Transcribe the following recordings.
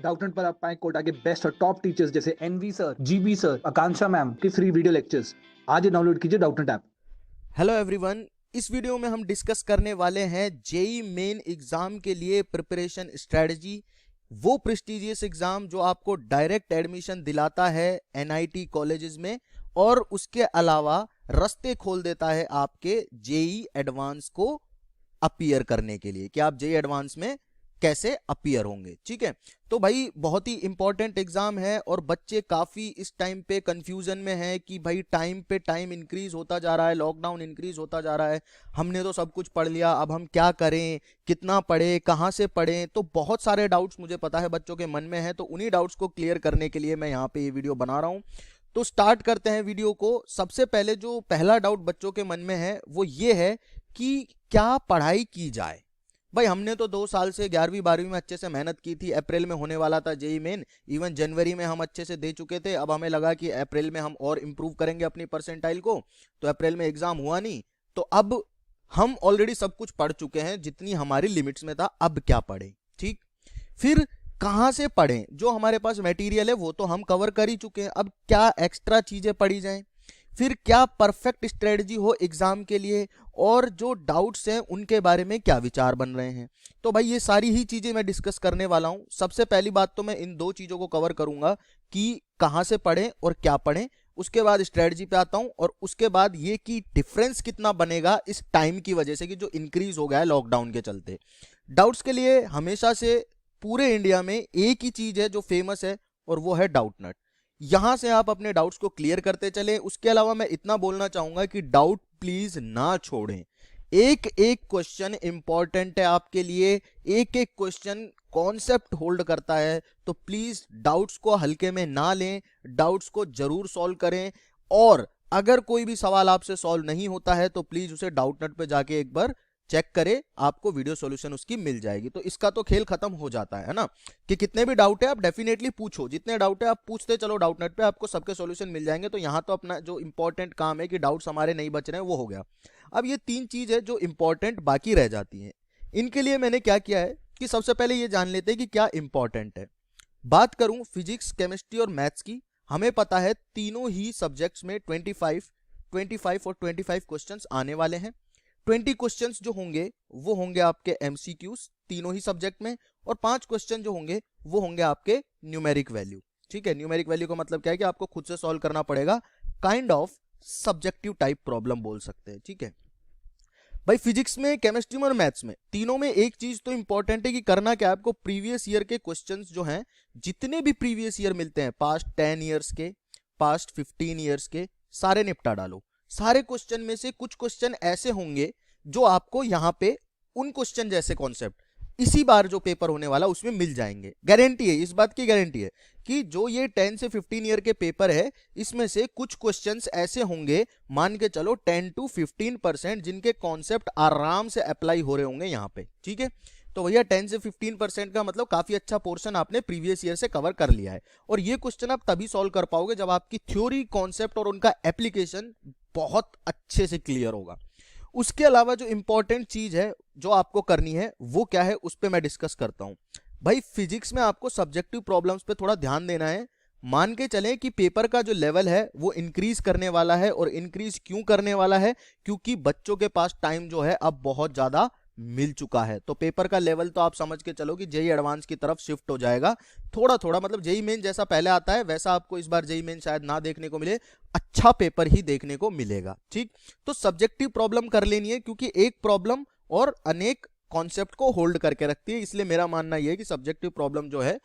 Doubtnut पर आप पाएं कोटा के बेस्ट और टॉप टीचर्स जैसे एनवी सर, जीबी सर, आकांक्षा मैम की फ्री वीडियो लेक्चर्स। आज ही डाउनलोड कीजिए डाउटनेट ऐप। हेलो एवरीवन, इस वीडियो में हम डिस्कस करने वाले हैं जेई मेन एग्जाम के लिए प्रिपरेशन स्ट्रेटजी। वो प्रेस्टिजियस एग्जाम जो आपको डायरेक्ट एडमिशन दिलाता है एनआईटी कॉलेजेस में और उसके अलावा रास्ते खोल देता है आपके जेई एडवांस को अपीयर करने के लिए कि आप जेई एडवांस में कैसे अपीयर होंगे। ठीक है, तो भाई बहुत ही इंपॉर्टेंट एग्जाम है और बच्चे काफी इस टाइम पे कंफ्यूजन में है कि भाई टाइम पे टाइम इंक्रीज होता जा रहा है, लॉकडाउन इंक्रीज होता जा रहा है, हमने तो सब कुछ पढ़ लिया, अब हम क्या करें, कितना पढ़े, कहाँ से पढ़ें। तो बहुत सारे डाउट्स मुझे पता है बच्चों के मन में है, तो उन्हीं डाउट्स को क्लियर करने के लिए मैं यहाँ पे ये वीडियो बना रहा हूँ। तो स्टार्ट करते हैं वीडियो को। सबसे पहले जो पहला डाउट बच्चों के मन में है वो ये है कि क्या पढ़ाई की जाए। भाई हमने तो 2 साल से 11वीं 12वीं में अच्छे से मेहनत की थी, अप्रैल में होने वाला था जेई मेन, इवन जनवरी में हम अच्छे से दे चुके थे। अब हमें लगा कि अप्रैल में हम और इम्प्रूव करेंगे अपनी परसेंटाइल को, तो अप्रैल में एग्जाम हुआ नहीं, तो अब हम ऑलरेडी सब कुछ पढ़ चुके हैं जितनी हमारी लिमिट्स में था, अब क्या पढ़ें। ठीक, फिर कहाँ से पढ़ें, जो हमारे पास मटेरियल है वो तो हम कवर कर ही चुके हैं, अब क्या एक्स्ट्रा चीजें पढ़ी जाएं, फिर क्या परफेक्ट स्ट्रेटजी हो एग्जाम के लिए, और जो डाउट्स हैं उनके बारे में क्या विचार बन रहे हैं। तो भाई ये सारी ही चीजें मैं डिस्कस करने वाला हूं। सबसे पहली बात तो मैं इन 2 चीजों को कवर करूंगा कि कहां से पढ़ें और क्या पढ़ें, उसके बाद स्ट्रेटजी पे आता हूं, और उसके बाद ये कि डिफरेंस कितना बनेगा इस टाइम की वजह से कि जो इंक्रीज हो गया है लॉकडाउन के चलते। डाउट्स के लिए हमेशा से पूरे इंडिया में एक ही चीज है जो फेमस है और वो है डाउटनट। यहां से आप अपने डाउट्स को क्लियर करते चलें। उसके अलावा मैं इतना बोलना चाहूंगा कि डाउट प्लीज ना छोड़ें, एक एक क्वेश्चन इंपॉर्टेंट है आपके लिए, एक एक क्वेश्चन कॉन्सेप्ट होल्ड करता है, तो प्लीज डाउट्स को हल्के में ना लें, डाउट्स को जरूर सॉल्व करें। और अगर कोई भी सवाल आपसे सॉल्व नहीं होता है तो प्लीज उसे डाउटनट पे जाके एक बार चेक करे, आपको वीडियो सॉल्यूशन उसकी मिल जाएगी। तो इसका तो खेल खत्म हो जाता है ना, कि कितने भी डाउट है आप डेफिनेटली पूछो, जितने डाउट है आप पूछते चलो डाउटनेट पे, आपको सबके सॉल्यूशन मिल जाएंगे। तो यहाँ तो अपना जो इंपॉर्टेंट काम है कि डाउट्स हमारे नहीं बच रहे हैं वो हो गया। अब ये 3 चीज है जो इंपॉर्टेंट बाकी रह जाती हैं। इनके लिए मैंने क्या किया है कि सबसे पहले ये जान लेते हैं कि क्या इंपॉर्टेंट है। बात करूं फिजिक्स, केमिस्ट्री और मैथ्स की, हमें पता है तीनों ही सब्जेक्ट्स में 25 और 25 क्वेश्चंस आने वाले हैं। 20 क्वेश्चंस जो होंगे वो होंगे आपके एमसीक्यूज तीनों ही सब्जेक्ट में, और 5 क्वेश्चन जो होंगे वो होंगे आपके न्यूमेरिक वैल्यू। ठीक है, न्यूमेरिक वैल्यू का मतलब क्या है कि आपको खुद से सॉल्व करना पड़ेगा, kind of subjective type problem बोल सकते हैं। ठीक है भाई, फिजिक्स में, केमिस्ट्री में और मैथ्स में तीनों में एक चीज तो इंपॉर्टेंट है कि करना क्या है आपको, प्रीवियस ईयर के क्वेश्चंस जो हैं, जितने भी प्रीवियस ईयर मिलते हैं, पास्ट 10 ईयर्स के, पास्ट 15 ईयर्स के, सारे निपटा डालो। सारे क्वेश्चन में से कुछ क्वेश्चन ऐसे होंगे जो आपको यहां पे उन क्वेश्चन जैसे कॉन्सेप्ट इसी बार जो पेपर होने वाला उसमें मिल जाएंगे। गारंटी है, इस बात की गारंटी है कि जो ये 10 से 15 ईयर के पेपर है इसमें से कुछ क्वेश्चंस ऐसे होंगे, मान के चलो 10 to 15%, जिनके कॉन्सेप्ट आराम से अप्लाई हो रहे होंगे यहाँ पे। ठीक है, तो भैया 10 से 15% का मतलब काफी अच्छा पोर्शन आपने प्रीवियस ईयर से कवर कर लिया है, और ये क्वेश्चन आप तभी सॉल्व कर पाओगे जब आपकी थ्योरी, कॉन्सेप्ट और उनका एप्लीकेशन बहुत अच्छे से क्लियर होगा। उसके अलावा जो इंपॉर्टेंट चीज है जो आपको करनी है वो क्या है, उस पर मैं डिस्कस करता हूं। भाई फिजिक्स में आपको सब्जेक्टिव प्रॉब्लम्स पे थोड़ा ध्यान देना है। मान के चलें कि पेपर का जो लेवल है वो इंक्रीज करने वाला है, और इंक्रीज क्यों करने वाला है, क्योंकि बच्चों के पास टाइम जो है अब बहुत ज्यादा मिल चुका है। तो पेपर का लेवल तो आप समझ के चलो कि जेई एडवांस की तरफ शिफ्ट हो जाएगा थोड़ा थोड़ा, मतलब जेई मेन जैसा पहले आता है वैसा आपको इस बार जेई मेन शायद ना देखने को मिले, अच्छा पेपर ही देखने को मिलेगा। ठीक, तो सब्जेक्टिव प्रॉब्लम कर लेनी है, क्योंकि एक प्रॉब्लम और अनेक कॉन्सेप्ट को होल्ड करके रखती है, इसलिए मेरा मानना यह है कि सब्जेक्टिव प्रॉब्लम जो है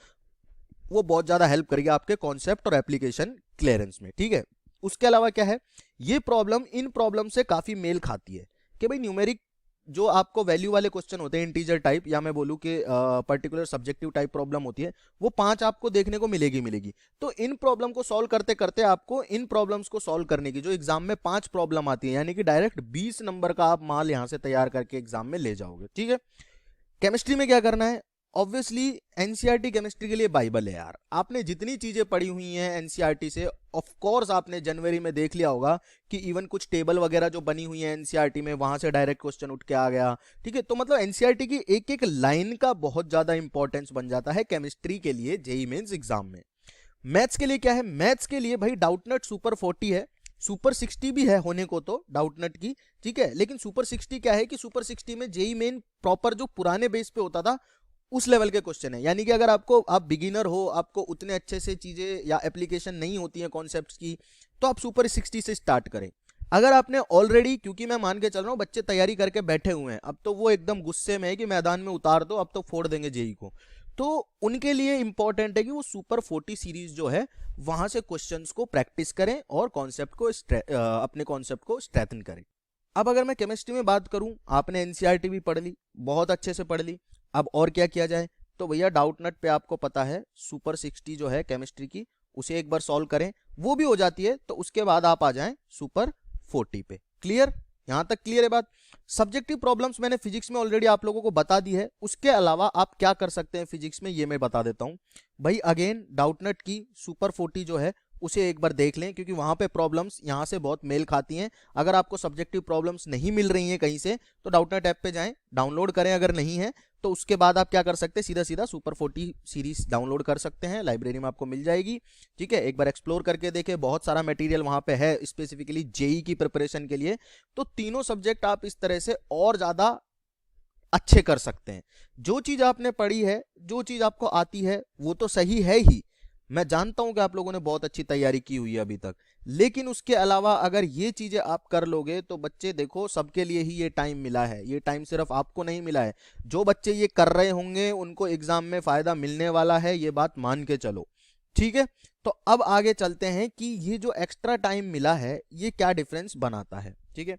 वो बहुत ज्यादा हेल्प करेगी आपके कॉन्सेप्ट और एप्लीकेशन क्लियरेंस में। ठीक है, उसके अलावा क्या है, ये प्रॉब्लम इन प्रॉब्लम से काफी मेल खाती है कि भाई न्यूमेरिक जो आपको वैल्यू वाले क्वेश्चन होते हैं, इंटीजर टाइप, या मैं बोलूं कि पर्टिकुलर सब्जेक्टिव टाइप प्रॉब्लम होती है, वो 5 आपको देखने को मिलेगी। तो इन प्रॉब्लम को सॉल्व करते करते आपको इन प्रॉब्लम्स को सॉल्व करने की, जो एग्जाम में 5 प्रॉब्लम आती है, यानी कि डायरेक्ट 20 नंबर का आप माल यहां से तैयार करके एग्जाम में ले जाओगे। ठीक है, केमिस्ट्री में क्या करना है, ऑब्वियसली एनसीईआरटी केमिस्ट्री के लिए बाइबल है यार। आपने जितनी चीजें पढ़ी हुई हैं एनसीईआरटी से, ऑफ कोर्स आपने जनवरी में देख लिया होगा कि इवन कुछ टेबल वगैरह जो बनी हुई है एनसीईआरटी में, वहां से डायरेक्ट क्वेश्चन उठ के आ गया। ठीक है, तो मतलब एनसीईआरटी की एक एक लाइन का बहुत ज्यादा इंपॉर्टेंस बन जाता है केमिस्ट्री के लिए जेईई मेंस एग्जाम में। मैथ्स के लिए क्या है, मैथ्स के लिए भाई डाउटनट सुपर 40 है, सुपर 60 भी है होने को तो डाउटनट की, ठीक है, लेकिन सुपर 60 क्या है कि सुपर 60 में जेईई मेन प्रॉपर जो पुराने बेस पे होता था उस लेवल के क्वेश्चन है। यानी कि अगर आप बिगिनर हो, आपको उतने अच्छे से चीजें या एप्लीकेशन नहीं होती हैं कॉन्सेप्ट्स की, तो आप सुपर 60 से स्टार्ट करें। अगर आपने ऑलरेडी, क्योंकि मैं मान के चल रहा हूँ बच्चे तैयारी करके बैठे हुए हैं, अब तो वो एकदम गुस्से में है कि मैदान में उतार दो, अब तो फोड़ देंगे जेईई को, तो उनके लिए इंपॉर्टेंट है कि वो सुपर 40 सीरीज जो है वहां से क्वेश्चंस को प्रैक्टिस करें और कॉन्सेप्ट को अपने कॉन्सेप्ट को स्ट्रेंथन करें। अब अगर मैं केमिस्ट्री में बात करूं, आपने एनसीईआरटी भी पढ़ ली, बहुत अच्छे से पढ़ ली, अब और क्या किया जाए, तो भैया डाउटनट पे आपको पता है सुपर 60 जो है केमिस्ट्री की, उसे एक बार सॉल्व करें, वो भी हो जाती है, तो उसके बाद आप आ जाएं सुपर 40 पे। क्लियर, यहां तक क्लियर है बात। सब्जेक्टिव प्रॉब्लम्स मैंने फिजिक्स में ऑलरेडी आप लोगों को बता दी है, उसके अलावा आप क्या कर सकते हैं फिजिक्स में ये मैं बता देता हूं भाई। अगेन डाउटनट की सुपर 40 जो है उसे एक बार देख लें, क्योंकि वहां पे प्रॉब्लम्स यहां से बहुत मेल खाती हैं। अगर आपको सब्जेक्टिव प्रॉब्लम्स नहीं मिल रही हैं कहीं से, तो डाउटनट ऐप पे जाएं, डाउनलोड करें, अगर नहीं है तो उसके बाद आप क्या कर सकते हैं, सीधा सीधा सुपर 40 सीरीज डाउनलोड कर सकते हैं, लाइब्रेरी में आपको मिल जाएगी। ठीक है, एक बार एक्सप्लोर करके देखें, बहुत सारा मटेरियल वहां पे है स्पेसिफिकली जेईई की प्रिपरेशन के लिए। तो तीनों सब्जेक्ट आप इस तरह से और ज्यादा अच्छे कर सकते हैं। जो चीज आपने पढ़ी है, जो चीज आपको आती है, वो तो सही है ही, मैं जानता हूं कि आप लोगों ने बहुत अच्छी तैयारी की हुई है अभी तक, लेकिन उसके अलावा अगर ये चीजें आप कर लोगे तो बच्चे देखो सबके लिए ही ये टाइम मिला है, ये टाइम सिर्फ आपको नहीं मिला है। जो बच्चे ये कर रहे होंगे उनको एग्जाम में फायदा मिलने वाला है, ये बात मान के चलो। ठीक है, तो अब आगे चलते हैं कि ये जो एक्स्ट्रा टाइम मिला है ये क्या डिफरेंस बनाता है। ठीक है,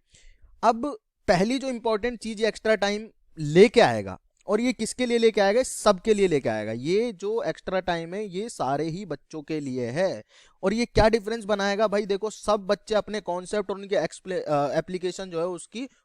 अब पहली जो इंपॉर्टेंट चीज ये एक्स्ट्रा टाइम लेके आएगा, और ये किसके लिए लेके आएगा, सबके लिए लेके आएगा। ये जो एक्स्ट्रा टाइम है ये सारे ही बच्चों के लिए है। और ये क्या डिफरेंस बनाएगा भाई, देखो सब बच्चे अपने कॉन्सेप्ट और उनके एप्लीकेशन जो है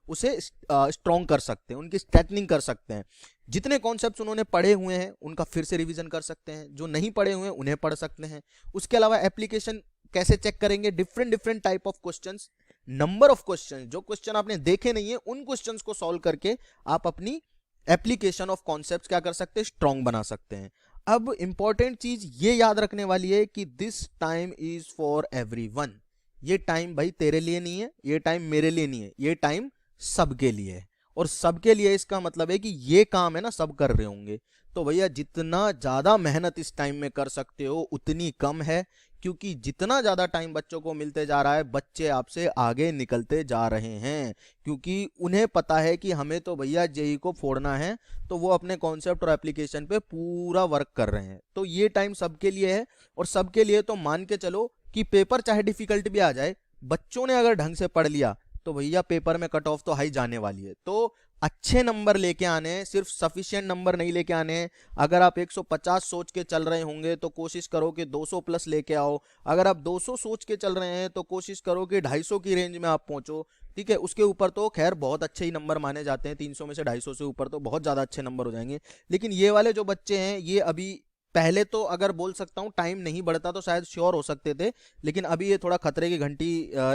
उसे स्ट्रॉन्ग कर सकते हैं, उनकी स्ट्रेटनिंग कर सकते हैं। जितने कॉन्सेप्ट्स उन्होंने पढ़े हुए हैं उनका फिर से रिवीजन कर सकते हैं, जो नहीं पढ़े हुए हैं उन्हें पढ़ सकते हैं। उसके अलावा एप्लीकेशन कैसे चेक करेंगे, different different type of questions, number of question, जो क्वेश्चन आपने देखे नहीं है उन क्वेश्चंस को सॉल्व करके आप अपनी एप्लीकेशन ऑफ कॉन्सेप्ट्स क्या कर सकते हैं, स्ट्रॉन्ग बना सकते हैं। अब इंपॉर्टेंट चीज ये याद रखने वाली है कि this time is for everyone. ये टाइम भाई तेरे लिए नहीं है, ये टाइम मेरे लिए नहीं है, ये टाइम सबके लिए है। और सबके लिए इसका मतलब है कि ये काम है ना सब कर रहे होंगे, तो भैया जितना ज्यादा मेहनत इस टाइम में कर सकते हो उतनी कम है, क्योंकि जितना ज्यादा टाइम बच्चों को मिलते जा रहा है बच्चे आपसे आगे निकलते जा रहे हैं, क्योंकि उन्हें पता है कि हमें तो भैया जेईई को फोड़ना है, तो वो अपने कॉन्सेप्ट और एप्लीकेशन पे पूरा वर्क कर रहे हैं। तो ये टाइम सबके लिए है, और सबके लिए तो मान के चलो कि पेपर चाहे डिफिकल्ट भी आ जाए, बच्चों ने अगर ढंग से पढ़ लिया तो भैया पेपर में कट ऑफ तो हाई जाने वाली है। तो अच्छे नंबर लेके आने हैं, सिर्फ सफिशिएंट नंबर नहीं लेके आने हैं। अगर आप 150 सोच के चल रहे होंगे तो कोशिश करो कि 200 प्लस लेके आओ। अगर आप 200 सोच के चल रहे हैं तो कोशिश करो कि 250 की रेंज में आप पहुंचो। ठीक है, उसके ऊपर तो खैर बहुत अच्छे ही नंबर माने जाते हैं, 300 में से 250 से ऊपर तो बहुत ज्यादा अच्छे नंबर हो जाएंगे। लेकिन ये वाले जो बच्चे हैं ये अभी, पहले तो अगर बोल सकता हूँ टाइम नहीं बढ़ता तो शायद श्योर हो सकते थे, लेकिन अभी ये थोड़ा खतरे की घंटी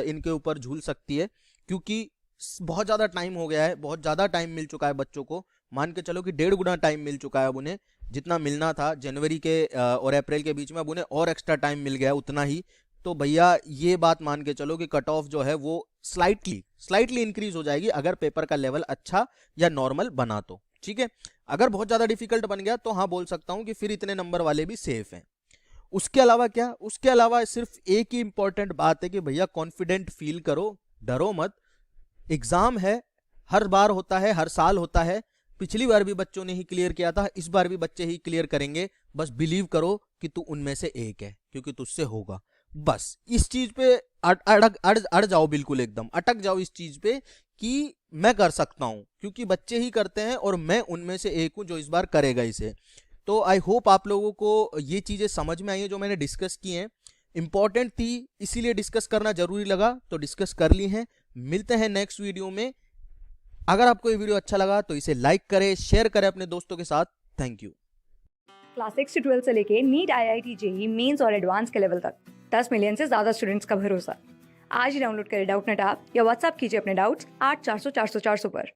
इनके ऊपर झूल सकती है, क्योंकि बहुत ज्यादा टाइम हो गया है, बहुत ज्यादा टाइम मिल चुका है बच्चों को। मान के चलो कि 1.5 गुना टाइम मिल चुका है अब उन्हें, जितना मिलना था जनवरी के और अप्रैल के बीच में, अब उन्हें और एक्स्ट्रा टाइम मिल गया उतना ही। तो भैया ये बात मान के चलो कि कट ऑफ जो है वो स्लाइटली इंक्रीज हो जाएगी अगर पेपर का लेवल अच्छा या नॉर्मल बना तो। ठीक है, अगर बहुत ज्यादा डिफिकल्ट बन गया तो हाँ बोल सकता हूँ कि फिर इतने नंबर वाले भी सेफ हैं। उसके अलावा क्या, उसके अलावा सिर्फ एक ही इंपॉर्टेंट बात है कि भैया कॉन्फिडेंट फील करो, डरो मत। एग्जाम है, हर बार होता है, हर साल होता है, पिछली बार भी बच्चों ने ही क्लियर किया था, इस बार भी बच्चे ही क्लियर करेंगे। बस बिलीव करो कि तू उनमें से एक है, क्योंकि तुझसे होगा। बस इस चीज पे अड़ जाओ, बिल्कुल एकदम अटक जाओ इस चीज पे कि मैं कर सकता हूं, क्योंकि बच्चे ही करते हैं और मैं उनमें से एक हूं जो इस बार करेगा इसे। तो आई होप आप लोगों को ये चीजें समझ में आई है जो मैंने डिस्कस की हैं, इंपॉर्टेंट थी इसीलिए डिस्कस करना जरूरी लगा, तो डिस्कस कर ली है। मिलते हैं नेक्स्ट वीडियो में। अगर आपको ये वीडियो अच्छा लगा तो इसे लाइक करें, शेयर करें अपने दोस्तों के साथ। Thank you. क्लास 6 से 12 से लेके नीट, IIT, जेई मेंस और एडवांस के लेवल तक 10 मिलियन से ज्यादा स्टूडेंट्स का भरोसा। आज ही डाउनलोड करें डाउटनेट ऐप या व्हाट्सएप कीजिए अपने डाउट्स 8400 400 400 पर।